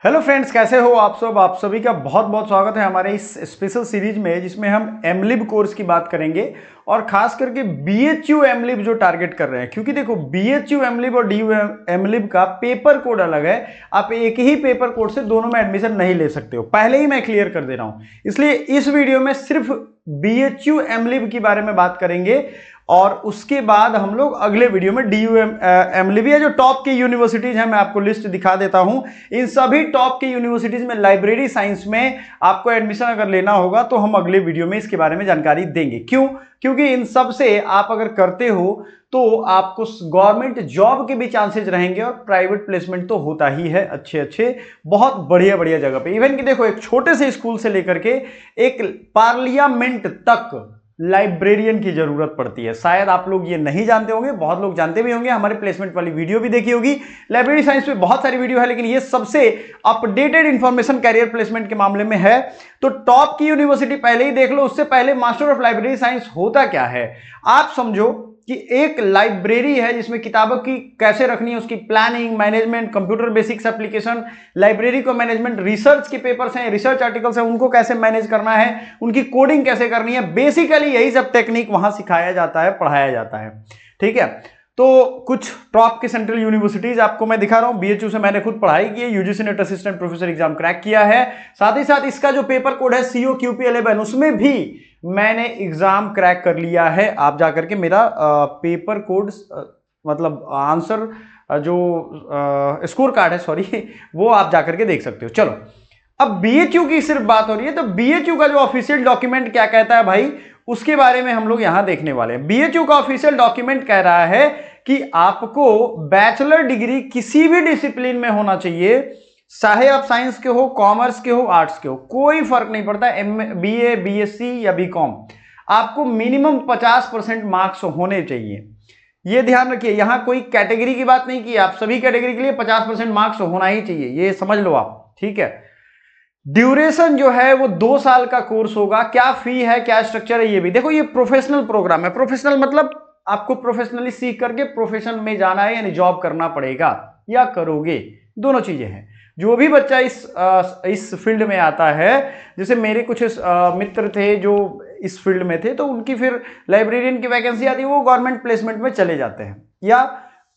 Hello friends, कैसे हो आप सब। आप सभी का बहुत बहुत स्वागत है हमारे इस स्पेशल सीरीज में, जिसमें हम एमलिब कोर्स की बात करेंगे और खास करके बीएचयू एमलिब जो टारगेट कर रहे हैं। क्योंकि देखो, बीएचयू एमलिब और डीयू एमलिब का पेपर कोड अलग है। आप एक ही पेपर कोड से दोनों में एडमिशन नहीं ले सकते हो, पहले ही मैं क्लियर कर दे रहा हूं। इसलिए इस वीडियो में सिर्फ बीएचयू एमलिब के बारे में बात करेंगे और उसके बाद हम लोग अगले वीडियो में डीयू एमलिब या जो टॉप की यूनिवर्सिटीज हैं, मैं आपको लिस्ट दिखा देता हूं। इन सभी टॉप की यूनिवर्सिटीज में लाइब्रेरी साइंस में आपको एडमिशन अगर लेना होगा तो हम अगले वीडियो में इसके बारे में जानकारी देंगे। क्यों? क्योंकि इन सब से आप अगर करते हो तो आपको गवर्नमेंट जॉब के भी चांसेस रहेंगे और प्राइवेट प्लेसमेंट तो होता ही है अच्छे बहुत बढ़िया बढ़िया जगह पे। इवन कि देखो, एक छोटे से स्कूल से लेकर के एक पार्लियामेंट तक लाइब्रेरियन की जरूरत पड़ती है। शायद आप लोग ये नहीं जानते होंगे, बहुत लोग जानते भी होंगे, हमारे प्लेसमेंट वाली वीडियो भी देखी होगी। लाइब्रेरी साइंस पे बहुत सारी वीडियो है, लेकिन ये सबसे अपडेटेड इंफॉर्मेशन कैरियर प्लेसमेंट के मामले में है। तो टॉप की यूनिवर्सिटी पहले ही देख लो। उससे पहले मास्टर ऑफ लाइब्रेरी साइंस होता क्या है, आप समझो कि एक लाइब्रेरी है जिसमें किताबों की कैसे रखनी है, उसकी planning, management, computer basics application, library को मैनेजमेंट, रिसर्च के पेपर्स हैं, रिसर्च आर्टिकल्स हैं, उनको कैसे मैनेज करना है, उनकी कोडिंग कैसे करनी है। बेसिकली यही सब टेक्निक वहां सिखाया जाता है, पढ़ाया जाता है। ठीक है, तो कुछ टॉप की सेंट्रल यूनिवर्सिटीज आपको मैं दिखा रहा हूं। बीएचयू से मैंने खुद पढ़ाई की है, UGC net assistant professor exam crack किया है। साथ ही साथ इसका जो पेपर कोड है COQP11, उसमें भी मैंने एग्जाम क्रैक कर लिया है। आप जाकर के मेरा पेपर कोड मतलब आंसर जो स्कोर कार्ड है, सॉरी, वो आप जाकर के देख सकते हो। चलो, अब बीएचयू की सिर्फ बात हो रही है, तो बीएचयू का जो ऑफिशियल डॉक्यूमेंट क्या कहता है भाई, उसके बारे में हम लोग यहां देखने वाले हैं। बीएचयू का ऑफिशियल डॉक्यूमेंट कह रहा है कि आपको बैचलर डिग्री किसी भी डिसिप्लिन में होना चाहिए, चाहे आप साइंस के हो, कॉमर्स के हो, आर्ट्स के हो, कोई फर्क नहीं पड़ता। BA, BSc या BCom, आपको मिनिमम 50% मार्क्स होने चाहिए। ये ध्यान रखिए, यहां कोई कैटेगरी की बात नहीं की, आप सभी कैटेगरी के लिए 50% मार्क्स होना ही चाहिए, ये समझ लो आप। ठीक है, ड्यूरेशन जो है वो 2 साल का कोर्स होगा। क्या फी है, क्या स्ट्रक्चर है, ये भी देखो। ये प्रोफेशनल प्रोग्राम है। प्रोफेशनल मतलब आपको प्रोफेशनली सीख करके प्रोफेशन में जाना है, यानी जॉब करना पड़ेगा या करोगे, दोनों चीजें हैं। जो भी बच्चा इस फील्ड में आता है, जैसे मेरे कुछ मित्र थे जो इस फील्ड में थे, तो उनकी फिर लाइब्रेरियन की वैकेंसी आती है, वो गवर्नमेंट प्लेसमेंट में चले जाते हैं, या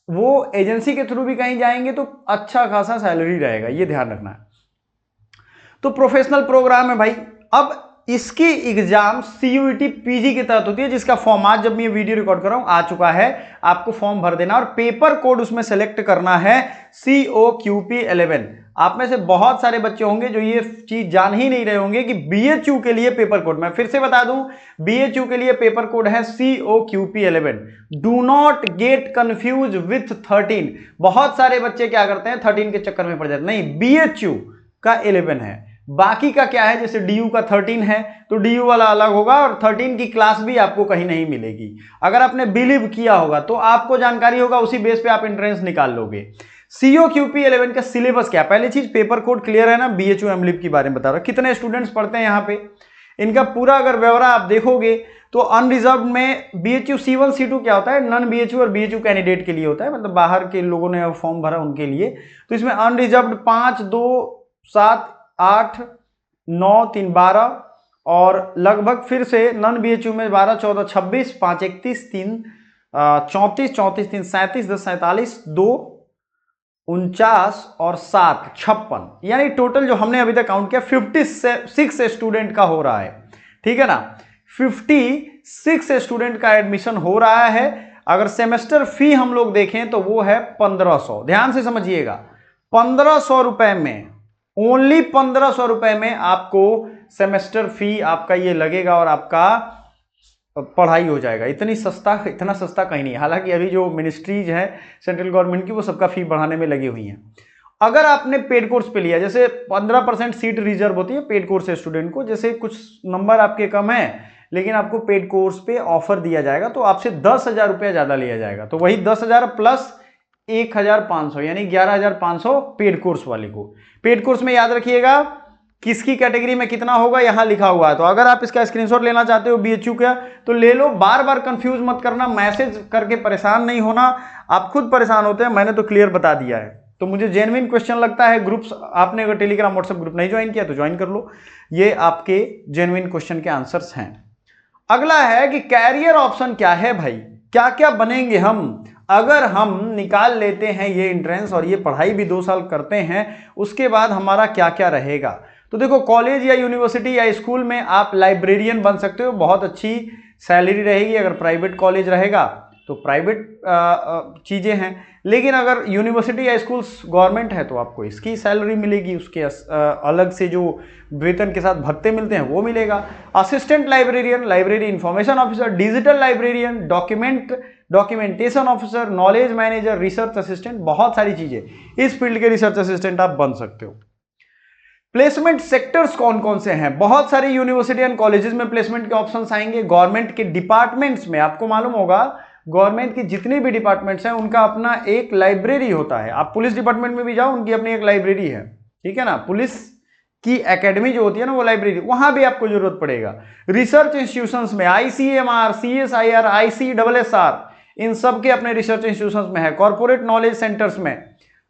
वो एजेंसी के थ्रू भी कहीं जाएंगे तो अच्छा खासा सैलरी रहेगा, ये ध्यान रखना है। तो प्रोफेशनल प्रोग्राम है भाई। अब इसकी एग्जाम CUET PG के तहत होती है, जिसका फॉर्म आज जब मैं ये वीडियो रिकॉर्ड कर रहा हूं आ चुका है। आपको फॉर्म भर देना और पेपर कोड उसमें सेलेक्ट करना है COQP11। आप में से बहुत सारे बच्चे होंगे जो ये चीज जान ही नहीं रहे होंगे कि बीएचयू के लिए पेपर कोड, मैं फिर से बता दूं, बीएचयू के लिए पेपर कोड है COQP11। Do not get confuse with 13। बहुत सारे बच्चे क्या करते हैं, 13 के चक्कर में पड़ जाते। नहीं, बीएचयू का 11 है। बाकी का क्या है, जैसे डीयू का 13 है तो डीयू वाला अलग होगा, और 13 की क्लास भी आपको कहीं नहीं मिलेगी। अगर आपने बिलीव किया होगा तो आपको जानकारी होगा, उसी बेस पे आप एंट्रेंस निकाल लोगे। COQP11 का सिलेबस क्या, पहली चीज पेपर कोड क्लियर है ना। बीएचयू एमलिब के बारे में बता रहा हूं, कितने स्टूडेंट्स पढ़ते हैं यहाँ पे, इनका पूरा अगर व्यवहार आप देखोगे तो अनरिजर्व में BHU C1 C2 क्या होता है, नॉन BHU और BHU कैंडिडेट के लिए होता है, मतलब बाहर के लोगों ने फॉर्म भरा उनके लिए। तो इसमें अनरिजर्व 5, 2, 7, 8, 9, 3, 12 और लगभग फिर से नॉन BHU में 12, 14, 26, 5, 31, 3, 34, 34, 3, 37, 10, 47, 2, 49 और 7, 56, यानी टोटल जो हमने अभी तक काउंट किया 56 स्टूडेंट का हो रहा है। ठीक है ना, 56 स्टूडेंट का एडमिशन हो रहा है। अगर सेमेस्टर फी हम लोग देखें तो वो है 1500। ध्यान से समझिएगा, 1500 रुपए में, ओनली 1500 रुपए में आपको सेमेस्टर फी आपका ये लगेगा और आपका पढ़ाई हो जाएगा। इतना सस्ता कहीं नहीं। हालांकि अभी जो मिनिस्ट्रीज है सेंट्रल गवर्नमेंट की, वो सबका फी बढ़ाने में लगी हुई हैं। अगर आपने पेड कोर्स पे लिया, जैसे 15% सीट रिजर्व होती है पेड कोर्स स्टूडेंट को, जैसे कुछ नंबर आपके कम है लेकिन आपको पेड कोर्स पे ऑफर दिया जाएगा तो आपसे 10,000 रुपया ज्यादा लिया जाएगा। तो वही 10,000 प्लस 1,500, यानी 11,500 पेड कोर्स वाले को। पेड कोर्स में याद रखिएगा किसकी कैटेगरी में कितना होगा, यहां लिखा हुआ है। तो अगर आप इसका स्क्रीनशॉट लेना चाहते हो बीएचयू का तो ले लो, बार बार कंफ्यूज मत करना, मैसेज करके परेशान नहीं होना। आप खुद परेशान होते हैं, मैंने तो क्लियर बता दिया है। तो मुझे जेन्युइन क्वेश्चन लगता है। ग्रुप्स आपने अगर टेलीग्राम व्हाट्सएप ग्रुप नहीं ज्वाइन किया तो ज्वाइन कर लो, ये आपके जेन्युइन क्वेश्चन के आंसर्स हैं। अगला है कि कैरियर ऑप्शन क्या है भाई, क्या क्या बनेंगे हम अगर हम निकाल लेते हैं ये एंट्रेंस और ये पढ़ाई भी 2 साल करते हैं, उसके बाद हमारा क्या क्या रहेगा। तो देखो, कॉलेज या यूनिवर्सिटी या स्कूल में आप लाइब्रेरियन बन सकते हो, बहुत अच्छी सैलरी रहेगी। अगर प्राइवेट कॉलेज रहेगा तो प्राइवेट चीजें हैं, लेकिन अगर यूनिवर्सिटी या स्कूल गवर्नमेंट है तो आपको इसकी सैलरी मिलेगी, उसके अलग से जो वेतन के साथ भत्ते मिलते हैं वो मिलेगा। Assistant librarian, library information officer, digital librarian, documentation officer, knowledge manager, research assistant, बहुत सारी चीजें। इस फील्ड के रिसर्च असिस्टेंट आप बन सकते हो। प्लेसमेंट सेक्टर्स कौन कौन से हैं, बहुत सारी यूनिवर्सिटी एंड कॉलेजेस में प्लेसमेंट के ऑप्शंस आएंगे। गवर्नमेंट के डिपार्टमेंट्स में आपको मालूम होगा, गवर्नमेंट की जितनी भी डिपार्टमेंट्स हैं उनका अपना एक लाइब्रेरी होता है। आप पुलिस डिपार्टमेंट में भी जाओ, उनकी अपनी एक लाइब्रेरी है, ठीक है ना। पुलिस की एकेडमी जो होती है ना, वो लाइब्रेरी, वहां भी आपको जरूरत पड़ेगा। रिसर्च इंस्टीट्यूशंस में ICMR, CSIR, ICSSR, इन सब के अपने रिसर्च इंस्टीट्यूशंस में है। कॉर्पोरेट नॉलेज सेंटर्स में,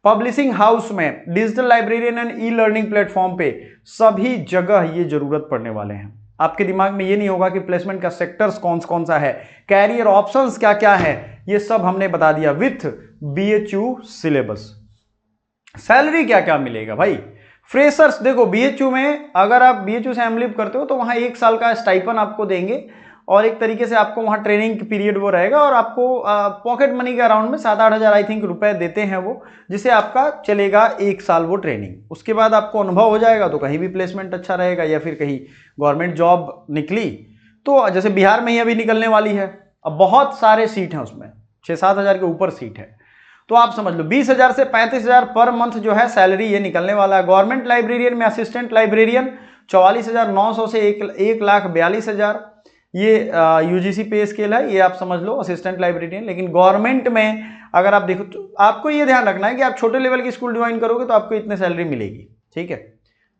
पब्लिशिंग हाउस में, digital librarian and e learning platform पे, सभी जगह ये जरूरत पड़ने वाले हैं। आपके दिमाग में ये नहीं होगा कि प्लेसमेंट का सेक्टर्स कौन कौन सा है, कैरियर ऑप्शंस क्या क्या है, ये सब हमने बता दिया विथ BHU सिलेबस। सैलरी क्या क्या मिलेगा भाई, फ्रेशर्स देखो BHU में, अगर आप BHU से एमलिब करते हो तो वहां 1 साल का स्टाइपन आपको देंगे और एक तरीके से आपको वहां ट्रेनिंग पीरियड वो रहेगा और आपको पॉकेट मनी के अराउंड में 7-8 हज़ार आई थिंक रुपए देते हैं वो, जिसे आपका चलेगा 1 साल वो ट्रेनिंग। उसके बाद आपको अनुभव हो जाएगा तो कहीं भी प्लेसमेंट अच्छा रहेगा, या फिर कहीं गवर्नमेंट जॉब निकली तो जैसे बिहार में ही अभी निकलने वाली है, अब बहुत सारे सीट हैं उसमें, 6-7 हज़ार के ऊपर सीट है, तो आप समझ लो 20,000 से 35,000 पर मंथ जो है सैलरी ये निकलने वाला है। गवर्नमेंट लाइब्रेरियन में असिस्टेंट लाइब्रेरियन 44,900 से 1,42,000, ये UGC पे स्केल है, ये आप समझ लो असिस्टेंट लाइब्रेरियन। लेकिन गवर्नमेंट में अगर आप देखो तो आपको ये ध्यान रखना है कि आप छोटे लेवल की स्कूल ज्वाइन करोगे तो आपको इतने सैलरी मिलेगी, ठीक है,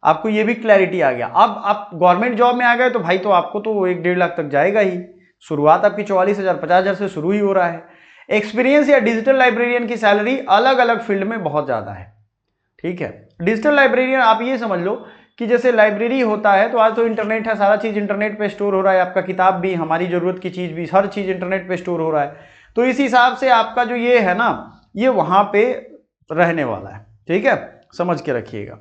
आपको ये भी क्लैरिटी आ गया। अब आप गवर्नमेंट जॉब में आ गए तो भाई तो आपको तो 1-1.5 लाख तक जाएगा ही, शुरुआत आपकी 44,000 50,000 से शुरू ही हो रहा है। एक्सपीरियंस या डिजिटल लाइब्रेरियन की सैलरी अलग अलग फील्ड में बहुत ज्यादा है, ठीक है। डिजिटल लाइब्रेरियन आप ये समझ लो कि जैसे लाइब्रेरी होता है तो आज तो इंटरनेट है, सारा चीज इंटरनेट पे स्टोर हो रहा है, आपका किताब भी, हमारी जरूरत की चीज भी, हर चीज इंटरनेट पे स्टोर हो रहा है। तो इस हिसाब से आपका जो ये है ना, ये वहां पे रहने वाला है, ठीक है, समझ के रखिएगा।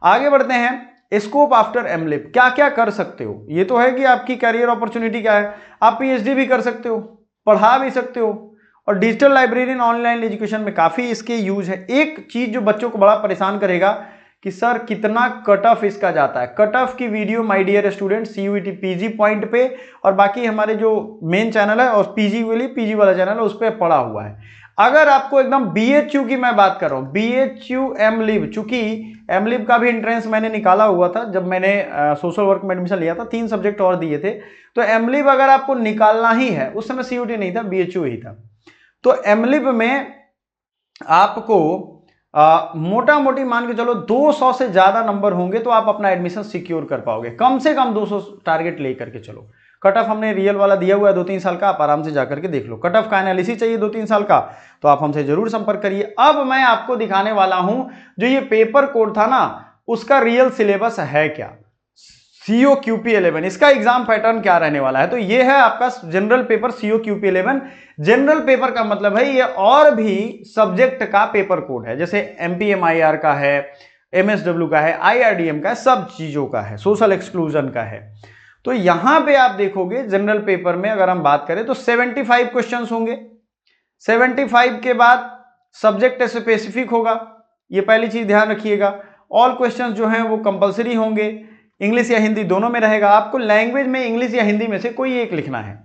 आगे बढ़ते हैं, स्कोप आफ्टर एमलिब, क्या क्या कर सकते हो। ये तो है कि आपकी कैरियर अपॉर्चुनिटी क्या है, आप PhD भी कर सकते हो, पढ़ा भी सकते हो, और डिजिटल लाइब्रेरियन ऑनलाइन एजुकेशन में काफी इसके यूज है। एक चीज जो बच्चों को बड़ा परेशान करेगा कि सर कितना कट ऑफ इसका जाता है, कट ऑफ की video my dear student CUET PG point पे और बाकी हमारे जो मेन चैनल है और PG वाला चैनल है उस पर पड़ा हुआ है। अगर आपको एकदम BHU की मैं बात कर रहा हूं, BHU एमलिब, चूंकि एमलिब का भी एंट्रेंस मैंने निकाला हुआ था जब मैंने सोशल वर्क में एडमिशन लिया था, 3 सब्जेक्ट और दिए थे, तो एमलिब अगर आपको निकालना ही है, उस समय CUET नहीं था, BHU ही था, तो एमलिब में आपको मोटा मोटी मान के चलो 200 से ज्यादा नंबर होंगे तो आप अपना एडमिशन सिक्योर कर पाओगे, कम से कम 200 टारगेट लेकर के चलो। कट ऑफ हमने रियल वाला दिया हुआ है 2-3 साल का, आप आराम से जाकर के देख लो। कट ऑफ का एनालिसिस चाहिए 2-3 साल का तो आप हमसे जरूर संपर्क करिए। अब मैं आपको दिखाने वाला हूं जो ये पेपर कोड था ना, उसका रियल सिलेबस है क्या, COQP11, इसका एग्जाम पैटर्न क्या रहने वाला है। तो ये है आपका general paper COQP11। General paper का मतलब है ये और भी सब्जेक्ट का पेपर कोड है, जैसे MPMIR का है, MSW का है, IRDM का है, सब चीजों का है, सोशल एक्सक्लूजन का है। तो यहां पे आप देखोगे जनरल पेपर में अगर हम बात करें तो 75 क्वेश्चंस होंगे। 75 के बाद सब्जेक्ट स्पेसिफिक होगा, ये पहली चीज ध्यान रखिएगा। ऑल क्वेश्चंस जो हैं वो कंपलसरी होंगे, इंग्लिश या हिंदी दोनों में रहेगा। आपको लैंग्वेज में इंग्लिश या हिंदी में से कोई एक लिखना है।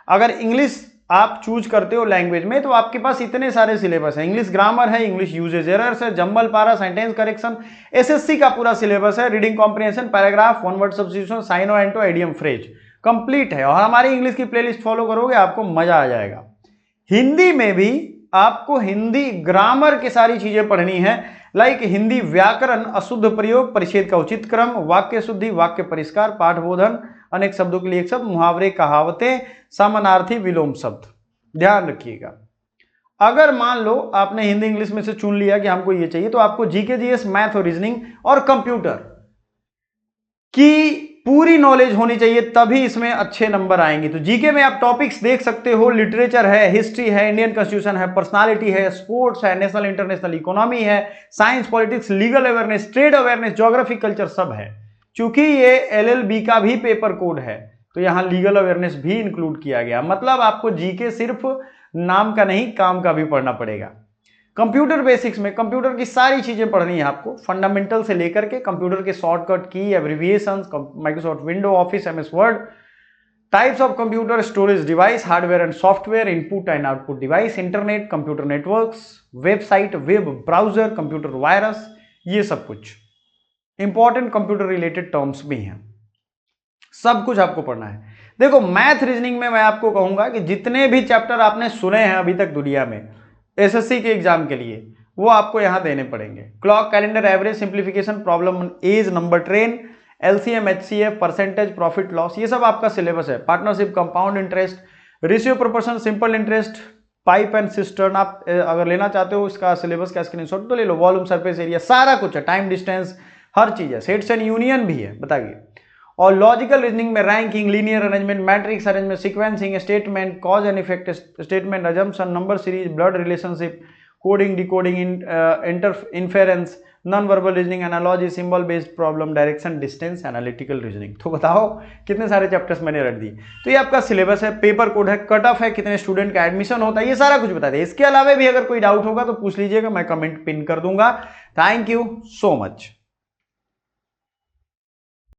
अगर इंग्लिश आप चूज करते हो लैंग्वेज में तो आपके पास इतने सारे सिलेबस है, इंग्लिश ग्रामर है, इंग्लिश यूजेज एरर्स है, jumble para, sentence correction, SSC का पूरा सिलेबस है, reading comprehension, paragraph, one word substitution, syno anto, idiom phrase complete है। और हमारी इंग्लिश की प्लेलिस्ट फॉलो करोगे आपको मजा आ जाएगा। हिंदी में भी आपको हिंदी ग्रामर की सारी चीजें पढ़नी है, लाइक हिंदी व्याकरण, अशुद्ध प्रयोग, परिच्छेद का उचित क्रम, वाक्य शुद्धि, वाक्य परिष्कार, पाठबोधन, अनेक शब्दों के लिए एक शब्द, मुहावरे, कहावतें, समानार्थी, विलोम शब्द, ध्यान रखिएगा। अगर मान लो आपने हिंदी इंग्लिश में से चुन लिया कि हमको ये चाहिए, तो आपको जीके जीएस मैथ और रीजनिंग और कंप्यूटर की पूरी नॉलेज होनी चाहिए, तभी इसमें अच्छे नंबर आएंगे। तो जीके में आप टॉपिक्स देख सकते हो, लिटरेचर है, हिस्ट्री है, इंडियन कॉन्स्टिट्यूशन है, पर्सनालिटी है, स्पोर्ट्स है, नेशनल इंटरनेशनल इकोनॉमी है, science, politics, legal awareness, trade awareness, geography, culture सब है। चूंकि ये एलएलबी का भी पेपर कोड है, तो यहां लीगल अवेयरनेस भी इंक्लूड किया गया। मतलब आपको जीके सिर्फ नाम का नहीं, काम का भी पढ़ना पड़ेगा। कंप्यूटर बेसिक्स में कंप्यूटर की सारी चीजें पढ़नी है आपको, फंडामेंटल से लेकर के कंप्यूटर के शॉर्टकट की, abbreviations, Microsoft window, office, MS word, types of computer, storage device, hardware and software, input and output device, internet, computer networks, website, web browser, computer virus, ये सब कुछ इंपॉर्टेंट कंप्यूटर रिलेटेड टर्म्स भी हैं, सब कुछ आपको पढ़ना है। देखो मैथ रीजनिंग में मैं आपको कहूंगा कि जितने भी चैप्टर आपने सुने हैं अभी तक दुनिया में एसएससी के एग्जाम के लिए, वो आपको यहां देने पड़ेंगे। Clock, calendar, average, simplification, problem, age, number train, LCM, HCF, percentage, profit loss, ये सब आपका सिलेबस है। Partnership, compound interest, ratio proportion, simple interest, pipe and cistern, आप अगर लेना चाहते हो इसका सिलेबस का स्क्रीनशॉट तो ले लो। वॉल्यूम, सरफेस एरिया, सारा कुछ है, टाइम डिस्टेंस, हर चीज है। सेट्स एंड यूनियन भी है, बताइए। और लॉजिकल रीजनिंग में ranking, linear arrangement, matrix arrangement, sequencing, statement, cause and effect statement, assumption, number series, blood relationship, coding, decoding, inference, non verbal reasoning, analogy, symbol based problem, direction, distance, analytical reasoning. तो बताओ कितने सारे chapters मैंने रख दिए। तो ये आपका सिलेबस है, पेपर कोड है, कट ऑफ है, कितने स्टूडेंट का एडमिशन होता है, ये सारा कुछ बता दें। इसके अलावा भी अगर कोई डाउट होगा तो पूछ लीजिएगा, मैं कमेंट पिन कर दूंगा। Thank you so much.